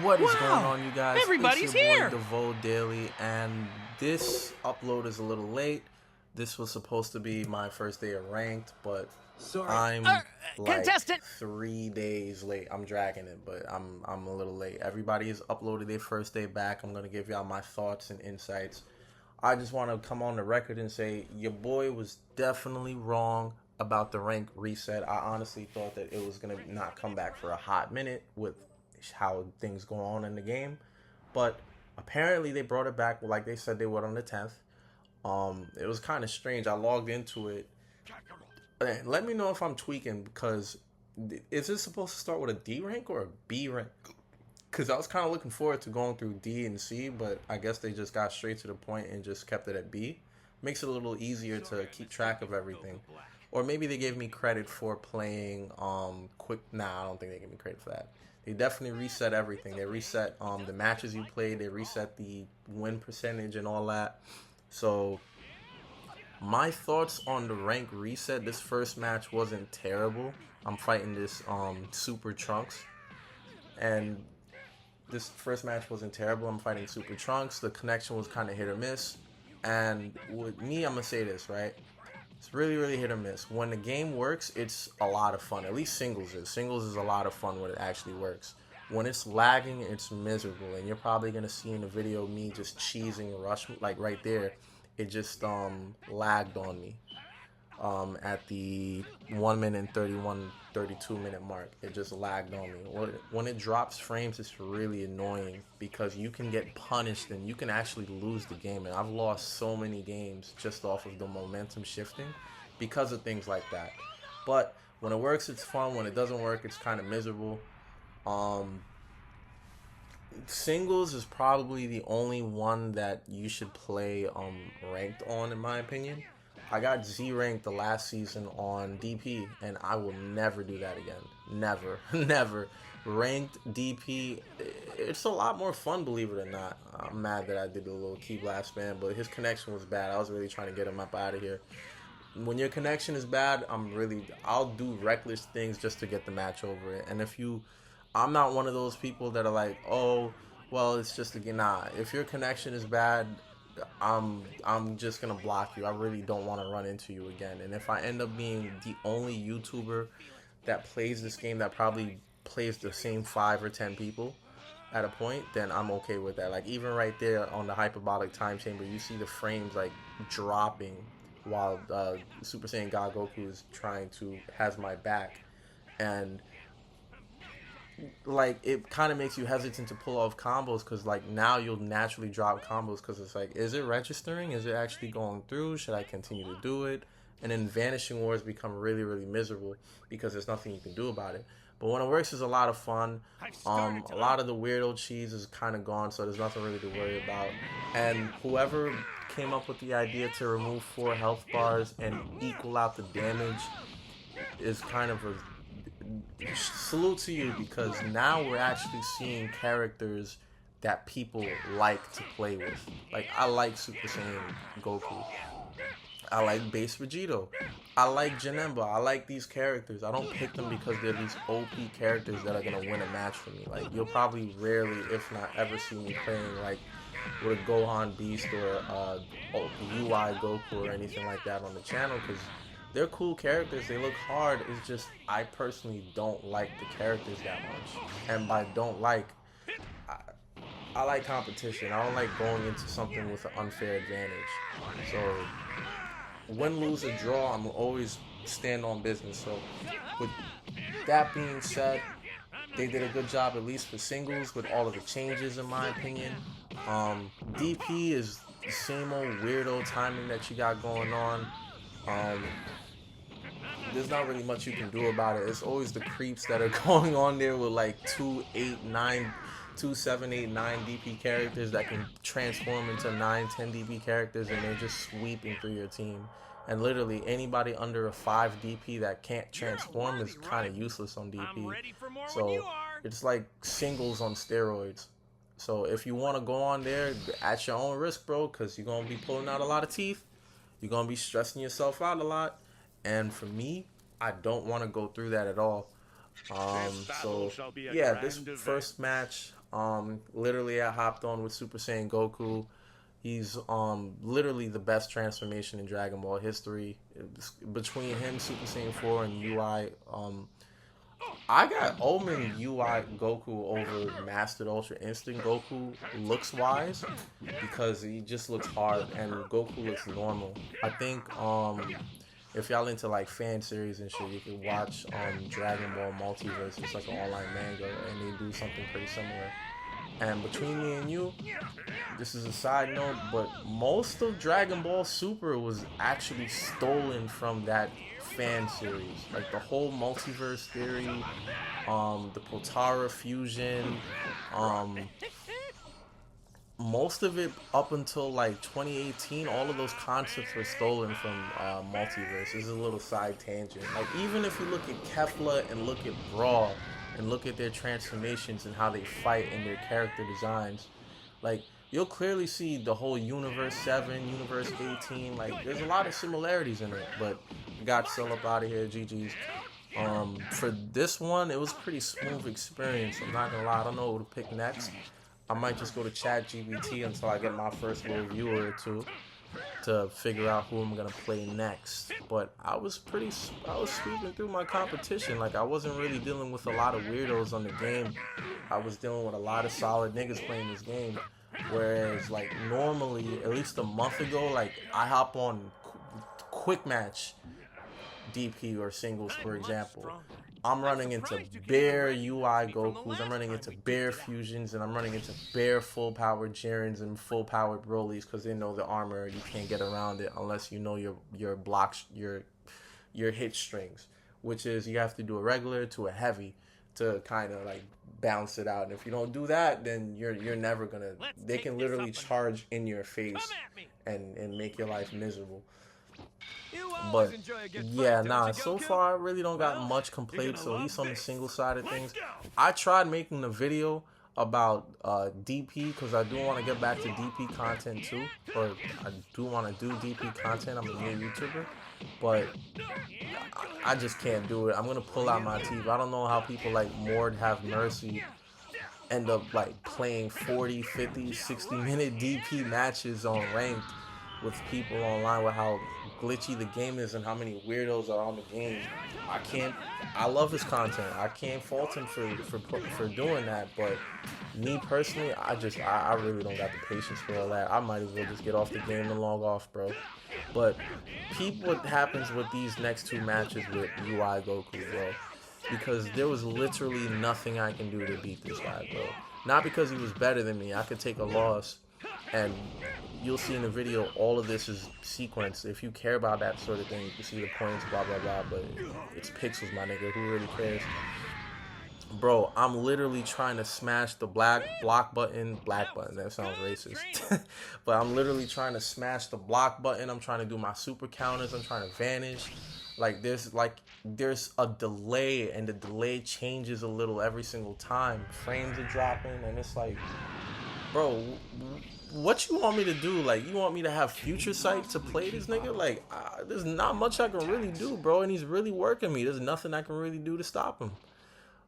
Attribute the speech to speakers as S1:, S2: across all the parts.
S1: What is going on, you guys?
S2: Everybody's
S1: It's your boy
S2: here!
S1: Devo Daily, and this upload is a little late. This was supposed to be my first day of ranked, but
S2: Sorry.
S1: I'm like
S2: Contestant!
S1: 3 days late. I'm dragging it, but I'm a little late. Everybody has uploaded their first day back. I'm gonna give y'all my thoughts and insights. I just want to come on the record and say your boy was definitely wrong about the rank reset. I honestly thought that it was gonna not come back for a hot minute with how things go on in the game, but apparently they brought it back like they said they would on the 10th. It was kind of strange. I logged into it. Let me know if I'm tweaking, because is this supposed to start with a D rank or a B rank? Because I was kind of looking forward to going through D and C, but I guess they just got straight to the point and just kept it at B. Makes it a little easier to keep track of everything. Or maybe they gave me credit for playing quick. Nah, I don't think they gave me credit for that. They definitely reset everything. They reset the matches you played. They reset the win percentage and all that. So my thoughts on the rank reset. This first match wasn't terrible. I'm fighting this Super Trunks, and this first match wasn't terrible. I'm fighting Super Trunks. The connection was kind of hit or miss. And with me, I'm going to say this, right? It's really, really hit or miss. When the game works, it's a lot of fun. At least singles is. Singles is a lot of fun when it actually works. When it's lagging, it's miserable. And you're probably going to see in the video me just cheesing Rush. Like right there, it just lagged on me. At the 1 minute and 32 minute mark, it just lagged on me. When it drops frames, it's really annoying because you can get punished and you can actually lose the game. And I've lost so many games just off of the momentum shifting because of things like that. But when it works, it's fun. When it doesn't work, it's kind of miserable. Singles is probably the only one that you should play ranked on, in my opinion. I got Z ranked the last season on DP, and I will never do that again. Never, never. Ranked DP, it's a lot more fun, believe it or not. I'm mad that I did a little key blast spam, but his connection was bad. I was really trying to get him up out of here. When your connection is bad, I'll do reckless things just to get the match over it. And I'm not one of those people that are like, oh, well, it's just again, nah. If your connection is bad, I'm just gonna block you. I really don't want to run into you again. And if I end up being the only YouTuber that plays this game that probably plays the same 5 or 10 people at a point, then I'm okay with that. Like even right there on the hyperbolic time chamber, you see the frames like dropping while Super Saiyan God Goku is has my back, and like it kind of makes you hesitant to pull off combos, because like now you'll naturally drop combos because it's like, is it registering, is it actually going through, should I continue to do it? And then vanishing wars become really, really miserable because there's nothing you can do about it. But when it works, is a lot of fun. A lot of the weirdo cheese is kind of gone, so there's nothing really to worry about. And whoever came up with the idea to remove 4 health bars and equal out the damage is kind of a salute to you, because now we're actually seeing characters that people like to play with. Like I like Super Saiyan Goku. I like Base Vegito. I like Janemba. I like these characters. I don't pick them because they're these OP characters that are gonna win a match for me. Like you'll probably rarely, if not ever, see me playing like with a Gohan Beast or UI Goku or anything like that on the channel, because they're cool characters. They look hard. It's just I personally don't like the characters that much. And by don't like, I like competition. I don't like going into something with an unfair advantage. So win, lose, or draw, I'm always stand on business. So with that being said, they did a good job, at least for singles, with all of the changes, in my opinion. DP is the same old weirdo timing that you got going on. There's not really much you can do about it. It's always the creeps that are going on there with like 7, 8, 9 DP characters that can transform into 9, 10 DP characters, and they're just sweeping through your team. And literally anybody under a 5 DP that can't transform is kind of useless on DP. So it's like singles on steroids. So if you want to go on there at your own risk, bro, because you're going to be pulling out a lot of teeth. You're going to be stressing yourself out a lot. And for me, I don't want to go through that at all. So yeah, this first match, Literally, I hopped on with Super Saiyan Goku. He's literally the best transformation in Dragon Ball history. Between him, Super Saiyan 4, and UI, I got Omen UI Goku over Mastered Ultra Instinct Goku looks wise because he just looks hard and Goku looks normal. I think if y'all into like fan series and shit, you can watch Dragon Ball Multiverse. It's like an online manga and they do something pretty similar. And between me and you, this is a side note, but most of Dragon Ball Super was actually stolen from that fan series. Like the whole multiverse theory, the Potara fusion, most of it up until like 2018, all of those concepts were stolen from multiverse. This is a little side tangent. Like even if you look at Kefla and look at Brawl and look at their transformations and how they fight and their character designs, like you'll clearly see the whole Universe 7, Universe 18. Like there's a lot of similarities in it, but got Cell up out of here, GG's. For this one, it was a pretty smooth experience. I'm not gonna lie, I don't know what to pick next. I might just go to ChatGPT until I get my first little viewer or two to figure out who I'm gonna play next. But I was sweeping through my competition. Like I wasn't really dealing with a lot of weirdos on the game. I was dealing with a lot of solid niggas playing this game. Whereas like normally, at least a month ago, like I hop on quick match DP or singles, for example. I'm running into bare UI Gokus, I'm running into bare fusions, and I'm running into bare full powered Jirens and full powered Brolys because they know the armor. You can't get around it unless you know your blocks, your hit strings, which is you have to do a regular to a heavy to kind of like balance it out. And if you don't do that, then you're never gonna. They can literally charge in your face and make your life miserable. But yeah, nah, so far I really don't got much complaints, at least on the single side of things. I tried making a video about DP because I do want to get back to DP content too, or I do want to do DP content. I'm a new YouTuber, but I just can't do it. I'm gonna pull out my teeth. I don't know how people like Mord Have Mercy end up like playing 40, 50, 60-minute DP matches on ranked with people online, with how glitchy the game is and how many weirdos are on the game. I love his content. I can't fault him for doing that, but me personally, I really don't got the patience for all that. I might as well just get off the game and log off, bro. But peep what happens with these next two matches with UI Goku, bro. Because there was literally nothing I can do to beat this guy, bro. Not because he was better than me. I could take a loss, and you'll see in the video all of this is sequenced. If you care about that sort of thing, you can see the points, blah blah blah, but it's pixels, my nigga. Who really cares? Bro, I'm literally trying to smash the black button, that sounds racist. But I'm literally trying to smash the block button. I'm trying to do my super counters. I'm trying to vanish. There's a delay, and the delay changes a little every single time. Frames are dropping, and it's like, bro, what you want me to do? Like, you want me to have future sight to play this nigga? Like, there's not much I can really do, bro, and he's really working me. There's nothing I can really do to stop him.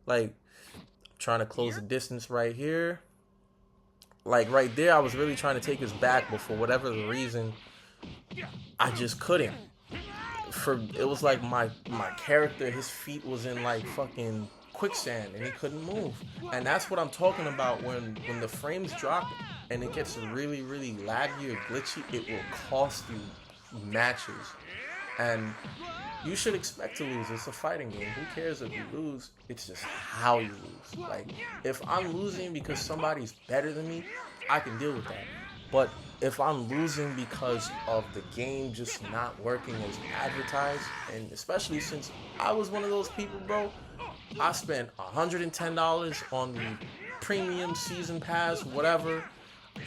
S1: Like, I'm trying to close the distance right here. Like, right there, I was really trying to take his back, but for whatever the reason, I just couldn't. It was like my character, his feet was in, like, fucking quicksand, and he couldn't move. And that's what I'm talking about. When the frames drop and it gets really, really laggy or glitchy, it will cost you matches. And you should expect to lose. It's a fighting game. Who cares if you lose? It's just how you lose. Like, if I'm losing because somebody's better than me, I can deal with that. But if I'm losing because of the game just not working as advertised, and especially since I was one of those people, bro, I spent $110 on the premium season pass, whatever.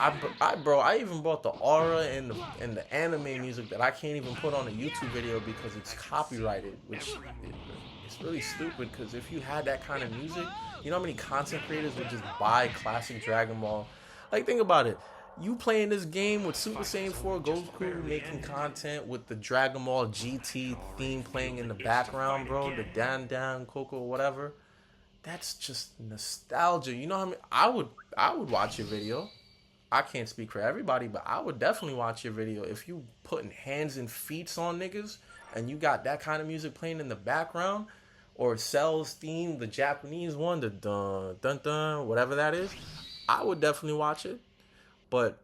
S1: I even bought the aura and the anime music that I can't even put on a YouTube video because it's copyrighted, which it's really stupid. Because if you had that kind of music, you know how many content creators would just buy classic Dragon Ball? Like, think about it. You playing this game with Super Saiyan 4 Goku making content with the Dragon Ball GT theme playing in the background, bro. The Dan Dan Coco, whatever. That's just nostalgia. You know how I mean? I would watch your video. I can't speak for everybody, but I would definitely watch your video if you putting hands and feet on niggas and you got that kind of music playing in the background, or Cell's theme, the Japanese one, the dun dun dun, whatever that is. I would definitely watch it, but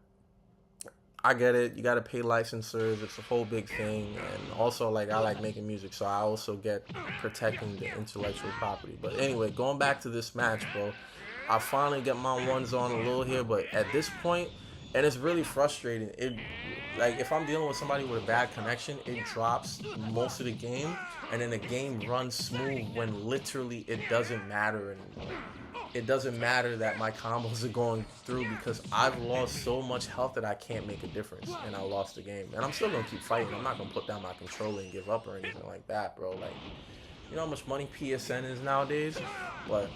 S1: I get it. You gotta pay licensors. It's a whole big thing, and also like I like making music, so I also get protecting the intellectual property. But anyway, going back to this match, bro, I finally get my ones on a little here, but at this point, and it's really frustrating. It like if I'm dealing with somebody with a bad connection, it drops most of the game, and then the game runs smooth when literally it doesn't matter anymore. It doesn't matter that my combos are going through because I've lost so much health that I can't make a difference, and I lost the game. And I'm still gonna keep fighting. I'm not gonna put down my controller and give up or anything like that, bro. Like, you know how much money PSN is nowadays? But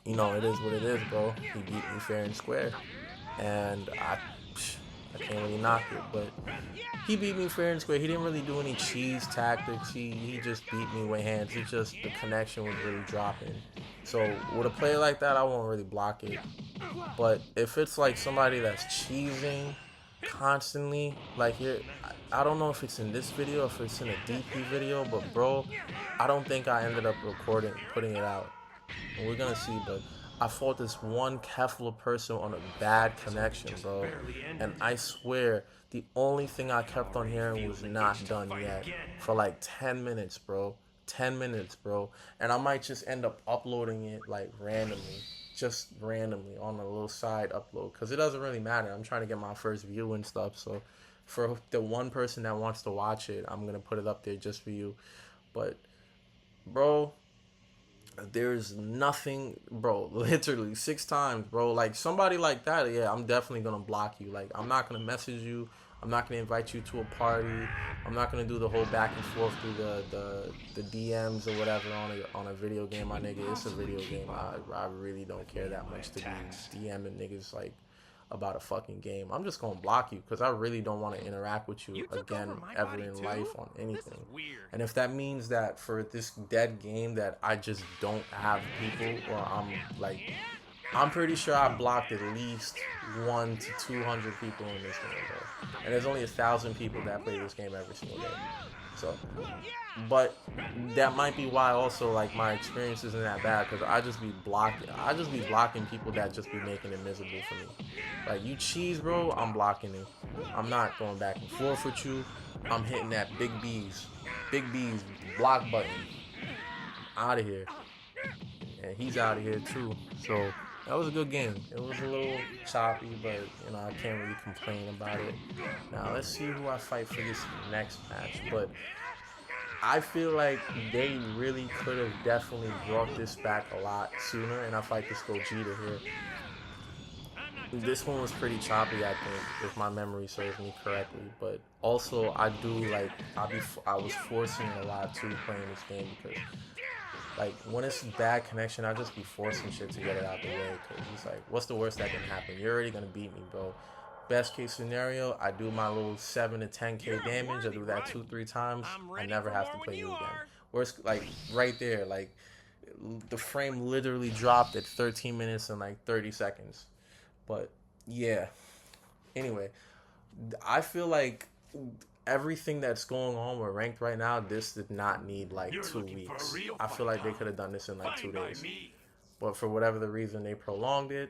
S1: you know, it is what it is, bro. He beat me fair and square, and I can't really knock it. But he beat me fair and square. He didn't really do any cheese tactics. He just beat me with hands. It's just the connection was really dropping. So with a play like that, I won't really block it. But if it's like somebody that's cheesing constantly, like here, I don't know if it's in this video or if it's in a DP video, but bro, I don't think I ended up putting it out. And we're gonna see, but I fought this one Kefla person on a bad connection, bro. And I swear, the only thing I kept on hearing was not done yet for like 10 minutes, bro. 10 minutes, bro. And I might just end up uploading it like randomly. Just randomly on a little side upload. Because it doesn't really matter. I'm trying to get my first view and stuff. So for the one person that wants to watch it, I'm going to put it up there just for you. But, bro, there's nothing, bro, literally 6 times, bro. Like, somebody like that, yeah, I'm definitely going to block you. Like, I'm not going to message you. I'm not going to invite you to a party. I'm not going to do the whole back and forth through the DMs or whatever on a video game, my nigga. It's a video game. I really don't care that much to be DMing niggas, like, about a fucking game. I'm just going to block you because I really don't want to interact with you again ever in life on anything. And if that means that for this dead game that I just don't have people, or I'm pretty sure I blocked at least 100 to 200 people in this game, bro. And there's only 1,000 people that play this game every single day. So, but that might be why also like my experience isn't that bad, because I just be blocking people that just be making it miserable for me. Like, you cheese, bro, I'm blocking you. I'm not going back and forth with you. I'm hitting that big B's block button. Out of here. And he's out of here too. So that was a good game. It was a little choppy, but you know, I can't really complain about it. Now let's see who I fight for this next match. But I feel like they really could have definitely brought this back a lot sooner, and I fight this Gogeta here. This one was pretty choppy, I think, if my memory serves me correctly. But also, I was forcing it a lot too playing this game, because like, when it's bad connection, I just be forcing shit to get it out the way, because it's like, what's the worst that can happen? You're already gonna beat me, bro. Best case scenario, I do my little 7 to 10k damage. I do that 2-3 times. I never have to play you again. Worst, like right there, like the frame literally dropped at 13 minutes and like 30 seconds. But yeah. Anyway, I feel like everything that's going on with ranked right now, this did not need like 2 weeks. I feel like they could have done this in like 2 days. But for whatever the reason, they prolonged it.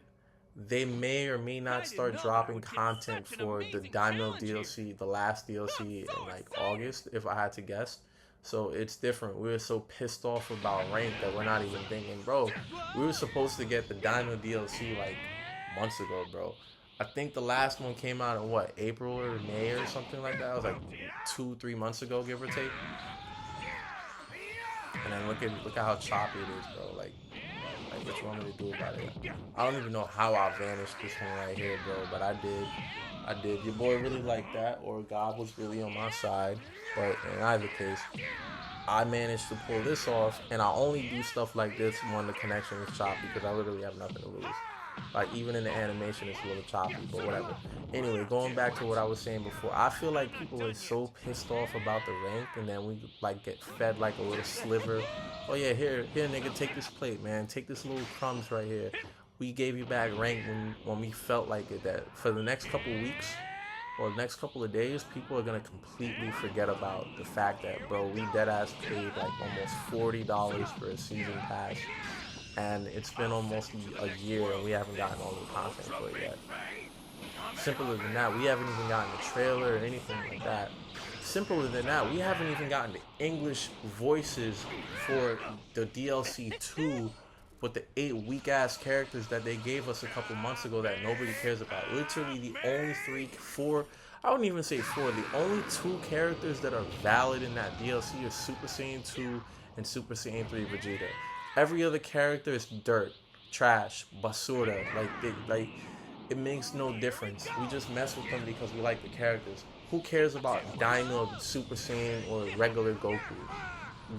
S1: They may or may not start dropping content for the Daimyo DLC, the last DLC in like August, if I had to guess. So it's different. We were so pissed off about ranked that we're not even thinking, bro, we were supposed to get the Daimyo DLC like months ago, bro. I think the last one came out in what, April or May or something like that. It was like 2-3 months ago, give or take. And then look at how choppy it is, bro. Like what you want me to do about it? I don't even know how I vanished this one right here, bro. But I did. Your boy really liked that, or God was really on my side. But in either case, I managed to pull this off, and I only do stuff like this when the connection is choppy, because I literally have nothing to lose. Like, even in the animation, it's a little choppy, but whatever. Anyway, going back to what I was saying before, I feel like people are so pissed off about the rank, and then we like get fed like a little sliver. Oh yeah, here, nigga, take this plate, man. Take this little crumbs right here. We gave you back rank when we felt like it. That for the next couple weeks or the next couple of days, people are gonna completely forget about the fact that, bro, we dead ass paid like almost $40 for a season pass, and it's been almost a year and we haven't gotten all the content for it yet. Simpler than that, we haven't even gotten a trailer or anything like that. Simpler than that, we haven't even gotten the English voices for the DLC 2 with the 8 weak ass characters that they gave us a couple months ago that nobody cares about. Literally the only 4, I wouldn't even say 4, the only 2 characters that are valid in that DLC are Super Saiyan 2 and Super Saiyan 3 Vegeta. Every other character is dirt, trash, basura. Like it makes no difference. We just mess with them because we like the characters. Who cares about Daima Super Saiyan or regular Goku?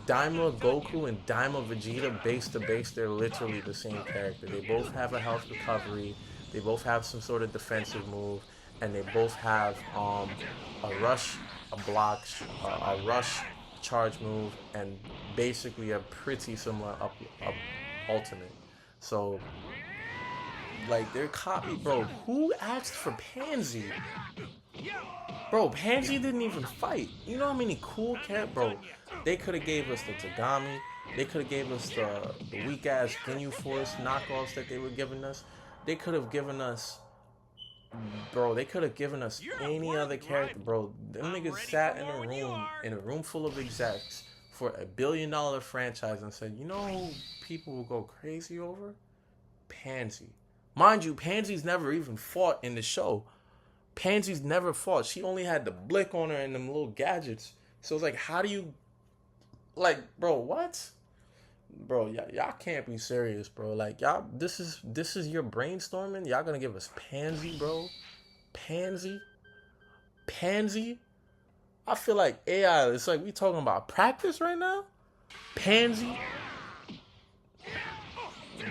S1: Daima Goku and Daima Vegeta, base to base, they're literally the same character. They both have a health recovery, they both have some sort of defensive move, and they both have a rush, a block, a rush charge move, and basically a pretty similar up ultimate. So, like, they're copied, bro. Who asked for Pansy? Bro, Pansy didn't even fight. You know how many cool bro? They could have gave us the Tagami. They could have gave us the weak ass Ginyu Force knockoffs that they were giving us. They could have given us, bro. They could have given us any other character, bro. Them niggas sat in a room full of execs for $1 billion franchise and said, you know who people will go crazy over? Pansy. Mind you, Pansy's never even fought in the show. Pansy's never fought. She only had the blick on her and them little gadgets. So it's like, how do you, like, bro, what? Bro, y'all can't be serious, bro. Like, y'all, this is your brainstorming? Y'all gonna give us Pansy, bro? Pansy? I feel like AI, it's like we talking about practice right now? Pansy?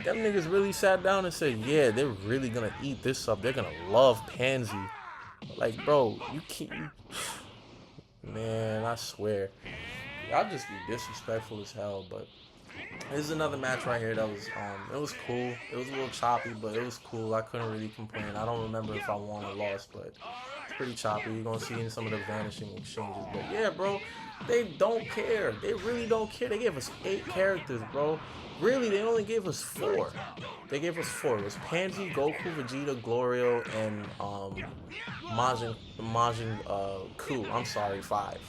S1: Them niggas really sat down and said, yeah, they're really gonna eat this up. They're gonna love Pansy. Like, bro, you can't. Man, I swear. Y'all just be disrespectful as hell, but this is another match right here that was, it was cool. It was a little choppy, but it was cool. I couldn't really complain. I don't remember if I won or lost, but it's pretty choppy. You're gonna see in some of the vanishing exchanges. But yeah, bro, they don't care. They really don't care. They gave us 8 characters, bro. Really, they only gave us 4. They gave us 4. It was Pansy, Goku, Vegeta, Glorio, and Majin Ku. I'm sorry, 5.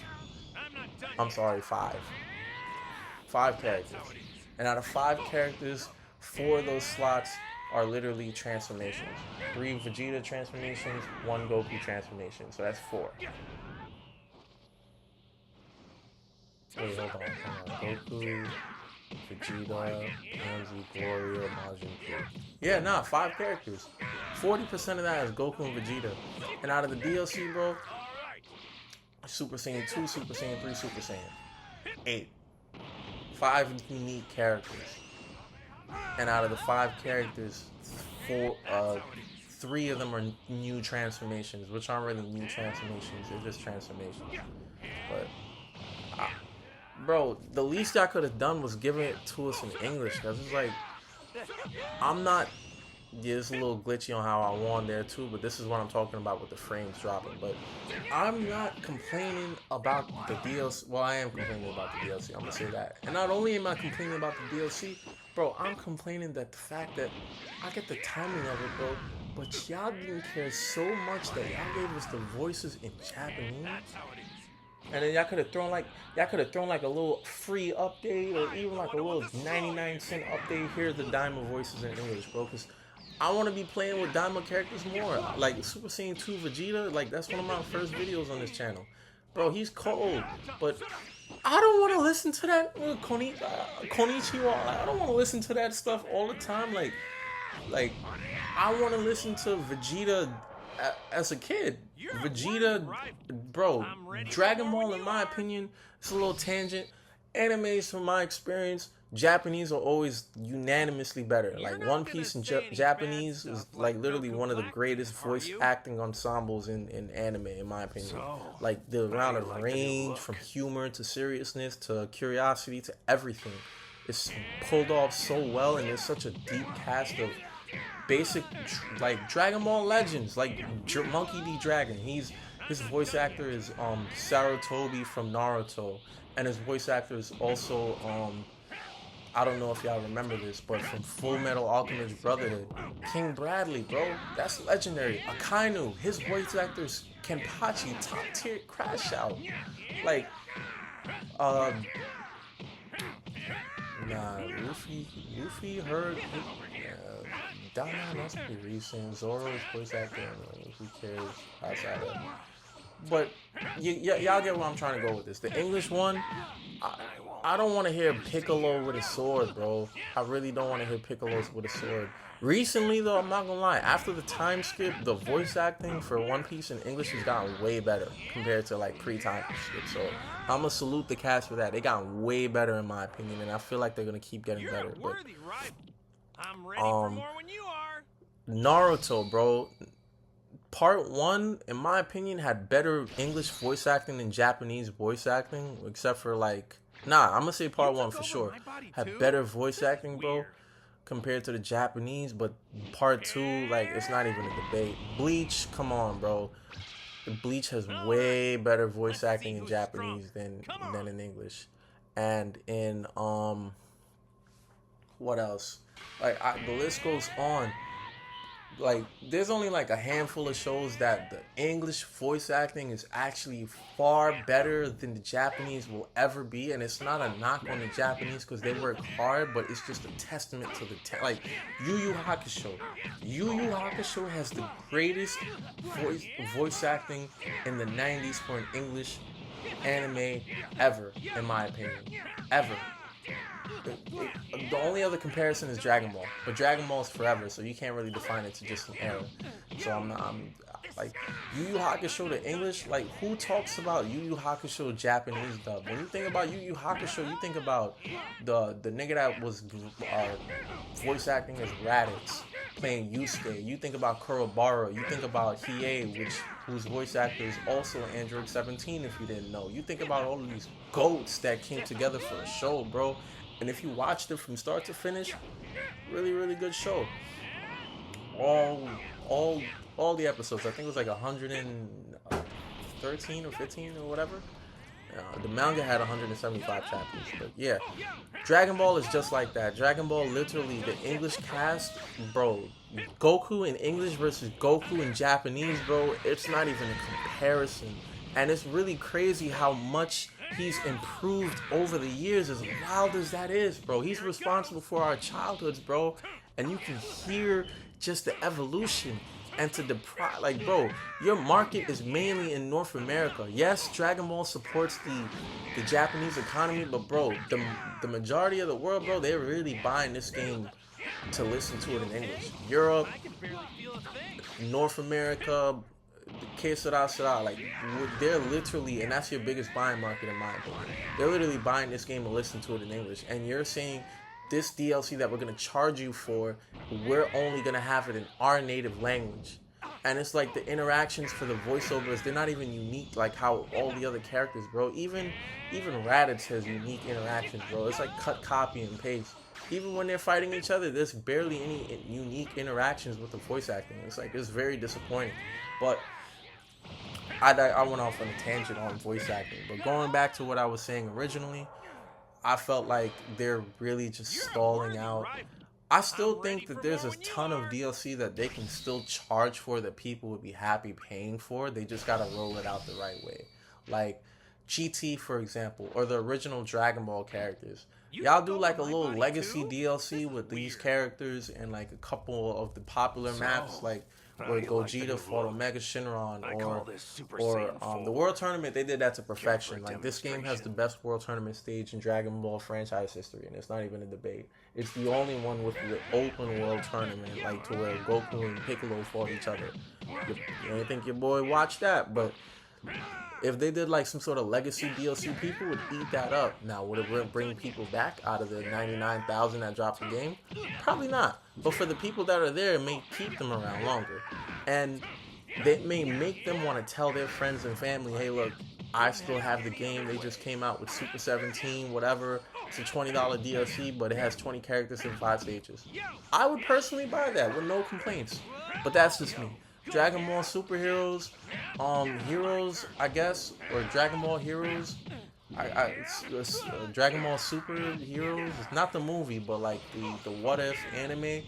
S1: 5 characters. And out of 5 characters, 4 of those slots are literally transformations. 3 Vegeta transformations, 1 Goku transformation. So that's 4. Wait, hold on. Goku, Vegeta, Pansy, Gloria, Majin Ku. Yeah, nah, 5 characters. 40% of that is Goku and Vegeta. And out of the DLC, bro, Super Saiyan 2, Super Saiyan 3, Super Saiyan 8. 5 unique characters. And out of the 5 characters, 3 of them are new transformations, which aren't really new transformations, they're just transformations. But bro, the least y'all could have done was giving it to us in English, because it's like, I'm not, yeah, it's a little glitchy on how I won there too, but this is what I'm talking about with the frames dropping. But I'm not complaining about the DLC. Well, I am complaining about the DLC, I'm gonna say that. And not only am I complaining about the DLC, bro, I'm complaining that the fact that I get the timing of it, bro, but y'all didn't care so much that y'all gave us the voices in Japanese. And then y'all could have thrown like a little free update, or even like a little 99-cent update. Here's the Daima voices in English, bro. Because I want to be playing with Daima characters more. Like Super Saiyan 2 Vegeta, like that's one of my first videos on this channel. Bro, he's cold, but I don't want to listen to that Konichiwa. I don't want to listen to that stuff all the time. Like I want to listen to Vegeta as a kid. Vegeta, bro, Dragon Ball, in my opinion, it's a little tangent. Animes, from my experience, Japanese are always unanimously better. Like One Piece in Japanese is like literally one of the greatest voice acting ensembles in anime, in my opinion. Like the amount of range from humor to seriousness to curiosity to everything, it's pulled off so well, and there's such a deep cast of basic like Dragon Ball legends, like Monkey D. Dragon. His voice actor is Sarutobi from Naruto, and his voice actor is also I don't know if y'all remember this, but from Full Metal Alchemist Brotherhood, King Bradley, bro, that's legendary. Akainu, his voice actors, Kenpachi, top tier Crash Out, like, uh, nah, Luffy heard, Donna, that's pretty recent. Zoro's voice actor, who cares outside of. But y'all get where I'm trying to go with this. The English one, I don't want to hear Piccolo with a sword, bro. I really don't want to hear Piccolo's with a sword. Recently, though, I'm not gonna lie. After the time skip, the voice acting for One Piece in English has gotten way better compared to like pre-time skip. So I'm gonna salute the cast for that. They got way better in my opinion, and I feel like they're gonna keep getting better. But
S2: I'm ready for more when you are.
S1: Naruto, bro. Part 1, in my opinion, had better English voice acting than Japanese voice acting, except for like, I'm gonna say Part 1 for sure had better voice acting, bro, compared to the Japanese. But Part 2, like, it's not even a debate. Bleach, come on, bro. Bleach has way better voice acting in Japanese than in English, and in what else? Like, the list goes on. Like, there's only like a handful of shows that the English voice acting is actually far better than the Japanese will ever be, and it's not a knock on the Japanese because they work hard, but it's just a testament to the like Yu Yu Hakusho. Yu Yu Hakusho has the greatest voice acting in the 90s for an English anime ever, in my opinion, ever. The only other comparison is Dragon Ball, but Dragon Ball is forever, so you can't really define it to just an era. So I'm like Yu Yu Hakusho to English. Like, who talks about Yu Yu Hakusho Japanese dub? When you think about Yu Yu Hakusho, you think about the nigga that was voice acting as Raditz playing Yusuke. You think about Kurobara. You think about Hiei, whose voice actor is also Android 17. If you didn't know, you think about all of these goats that came together for a show, bro. And if you watched it from start to finish, really, really good show. All the episodes. I think it was like 113 or 15 or whatever. The manga had 175 chapters. But yeah, Dragon Ball is just like that. Dragon Ball, literally, the English cast, bro. Goku in English versus Goku in Japanese, bro. It's not even a comparison. And it's really crazy how much he's improved over the years, as wild as that is, bro. He's responsible for our childhoods, bro. And you can hear just the evolution. And to like, bro, your market is mainly in North America. Yes, Dragon Ball supports the Japanese economy, but bro, the majority of the world, bro, they're really buying this game to listen to it in English. Europe, North America, que sera, like, they're literally, and that's your biggest buying market in my opinion. They're literally buying this game and listen to it in English. And you're saying this DLC that we're going to charge you for, we're only going to have it in our native language. And it's like the interactions for the voiceovers, they're not even unique like how all the other characters, bro. Even Raditz has unique interactions, bro. It's like cut, copy, and paste. Even when they're fighting each other, there's barely any unique interactions with the voice acting. It's like, it's very disappointing. But I went off on a tangent on voice acting. But going back to what I was saying originally, I felt like they're really just stalling out. I still think that there's a ton of DLC that they can still charge for that people would be happy paying for. They just gotta roll it out the right way. Like GT, for example, or the original Dragon Ball characters. Y'all do like a little legacy DLC with these characters and like a couple of the popular maps, like where Gogeta fought Omega Shenron, or the World Tournament. They did that to perfection. Like, this game has the best World Tournament stage in Dragon Ball franchise history, and it's not even a debate. It's the only one with the open World Tournament, like, to where Goku and Piccolo fought each other. You don't think your boy watched that, but If they did like some sort of legacy DLC, people would eat that up. Now, would it bring people back out of the 99,000 that dropped the game? Probably not. But for the people that are there, it may keep them around longer. And they may make them want to tell their friends and family, hey, look, I still have the game. They just came out with Super 17, whatever. It's a $20 DLC, but it has 20 characters and 5 stages. I would personally buy that with no complaints. But that's just me. Dragon Ball Superheroes, Heroes, I guess, or Dragon Ball Heroes. It's Dragon Ball Super Heroes. It's not the movie, but like the What If anime.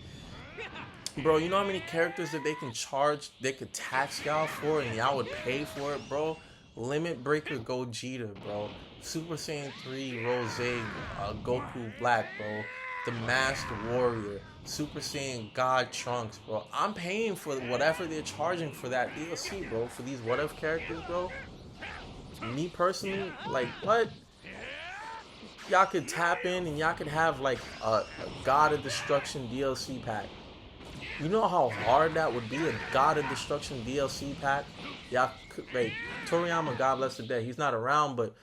S1: Bro, you know how many characters that they can charge, they could tax y'all for, and y'all would pay for it, bro? Limit Breaker Gogeta, bro. Super Saiyan 3 Rose, Goku Black, bro. The Masked Warrior, Super Saiyan God Trunks, bro. I'm paying for whatever they're charging for that DLC, bro. For these What If characters, bro. Me personally, like, what? Y'all could tap in and y'all could have like a God of Destruction DLC pack. You know how hard that would be, a God of Destruction DLC pack? Y'all could, like, Toriyama, God bless the dead, he's not around, but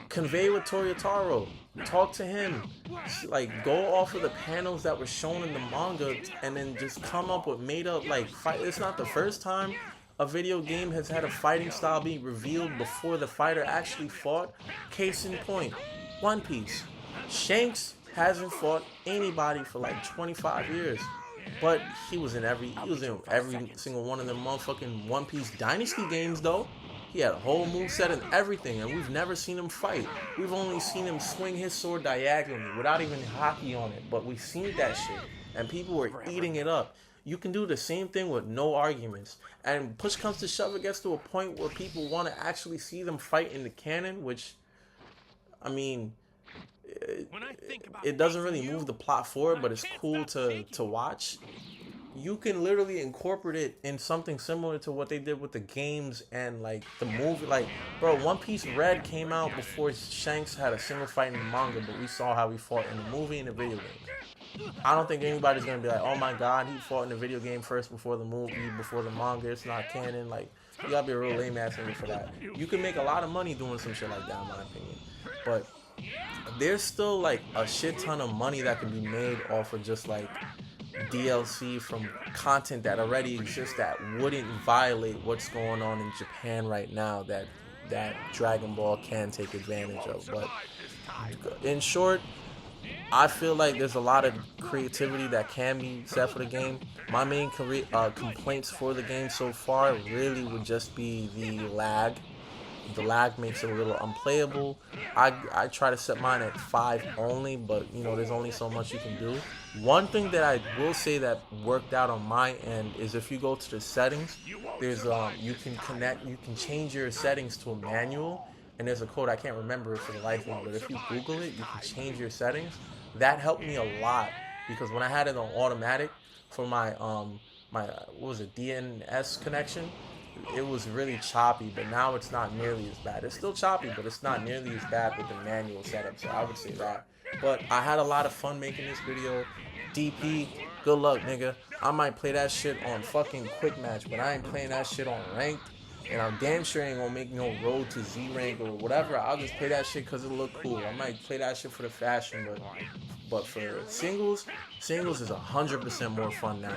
S1: convey with Toyotaro. Talk to him. Like, go off of the panels that were shown in the manga and then just come up with made up, like, fight. It's not the first time a video game has had a fighting style be revealed before the fighter actually fought. Case in point, One Piece. Shanks hasn't fought anybody for like 25 years. But he was in every single one of them motherfucking One Piece Dynasty games, though. He had a whole moveset and everything, and we've never seen him fight. We've only seen him swing his sword diagonally without even hockey on it, but we've seen that shit, and people were eating it up. You can do the same thing with no arguments, and push comes to shove, it gets to a point where people want to actually see them fight in the canon, which, I mean, it doesn't really move the plot forward, but it's cool to watch. You can literally incorporate it in something similar to what they did with the games and like the movie. Like, bro, One Piece Red came out before Shanks had a single fight in the manga, but we saw how he fought in the movie and the video game. I don't think anybody's gonna be like, oh my god, he fought in the video game first before the movie, before the manga. It's not canon. Like, you gotta be a real lame ass nigga for that. You can make a lot of money doing some shit like that, in my opinion. But there's still like a shit ton of money that can be made off of just like DLC from content that already exists that wouldn't violate what's going on in Japan right now that Dragon Ball can take advantage of. But in short, I feel like there's a lot of creativity that can be set for the game. My main complaints for the game so far really would just be the lag. The lag makes it a little unplayable. I try to set mine at 5 only, but you know, there's only so much you can do. One thing that I will say that worked out on my end is if you go to the settings, there's you can change your settings to a manual, and there's a code, I can't remember it for the life of me, but if you Google it, you can change your settings. That helped me a lot because when I had it on automatic for my my what was it, DNS connection, it was really choppy, but now it's not nearly as bad. It's still choppy, but it's not nearly as bad with the manual setup, so I would say that. But I had a lot of fun making this video. DP, good luck, nigga. I might play that shit on fucking quick match, but I ain't playing that shit on ranked. And I'm damn sure ain't gonna make no road to Z rank or whatever. I'll just play that shit because it look cool. I might play that shit for the fashion, but for singles is 100% more fun now.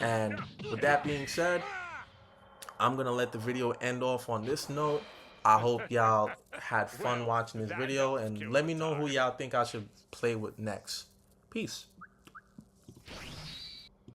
S1: And with that being said, I'm gonna let the video end off on this note. I hope y'all had fun watching this video, and let me know who y'all think I should play with next. Peace.